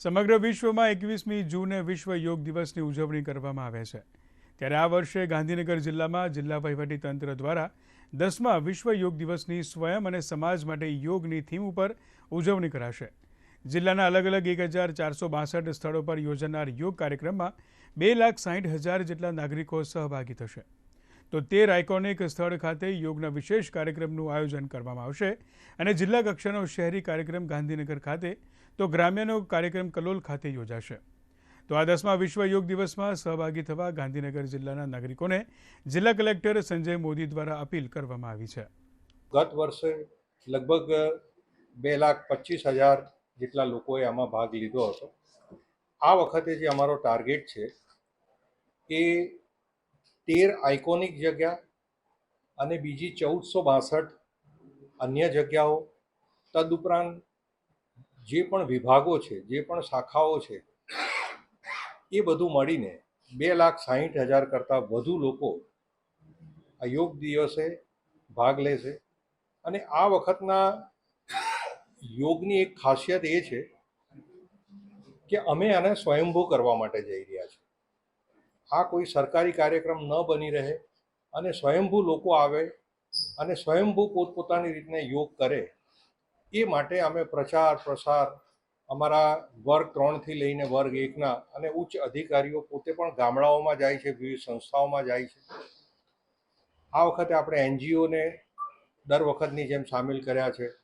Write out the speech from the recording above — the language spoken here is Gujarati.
સમગ્ર વિશ્વમાં 21મી જૂને વિશ્વ યોગ દિવસની ઉજવણી કરવામાં આવે છે. ત્યારે આ વર્ષે ગાંધીનગર જિલ્લામાં જિલ્લા વહીવટીતંત્ર દ્વારા 10મા વિશ્વ યોગ દિવસની સ્વયં અને સમાજ માટે યોગની થીમ ઉપર ઉજવણી કરાશે. જિલ્લાના અલગ અલગ 1462 સ્થળો પર યોજાનાર યોગ કાર્યક્રમમાં 2,60,000 જેટલા નાગરિકો સહભાગી થશે. તો 13 આઇકોનિક સ્થળ ખાતે યોગના વિશેષ કાર્યક્રમનું આયોજન કરવામાં આવશે અને જિલ્લા કક્ષાનો શહેરી કાર્યક્રમ ગાંધીનગર ખાતે તો ગ્રામ્યનો કાર્યક્રમ કલોલ ખાતે યોજાશે. તો આ 10મા વિશ્વ યોગ દિવસમાં સહભાગી થવા ગાંધીનગર જિલ્લાના નાગરિકોને જિલ્લા કલેક્ટર સંજય મોદી દ્વારા અપીલ કરવામાં આવી છે. ગત વર્ષે લગભગ 2,25,000 જેટલા લોકોએ આમાં ભાગ લીધો હતો. આ વખતે જે અમારો ટાર્ગેટ છે એ 13 આઇકોનિક જગ્યા અને બીજી 1462 અન્ય જગ્યાઓ તદુપરાંત જે પણ વિભાગો છે, જે પણ શાખાઓ છે, એ બધું મળીને 2,60,000 કરતાં વધુ લોકો આ યોગ દિવસે ભાગ લેશે. અને આ વખતના યોગની એક ખાસિયત એ છે કે અમે આને સ્વયંભૂ કરવા માટે જઈ રહ્યા છીએ. આ કોઈ સરકારી કાર્યક્રમ ન બની રહે અને સ્વયંભૂ લોકો આવે અને સ્વયંભૂ પોતપોતાની રીતને યોગ કરે, એ માટે અમે પ્રચાર પ્રસાર અમારા વર્ગ 3થી લઈને વર્ગ 1ના અને ઉચ્ચ અધિકારીઓ પોતે પણ ગામડાઓમાં જાય છે, વિવિધ સંસ્થાઓમાં જાય છે. આ વખતે આપણે NGOને દર વખતની જેમ સામેલ કર્યા છે.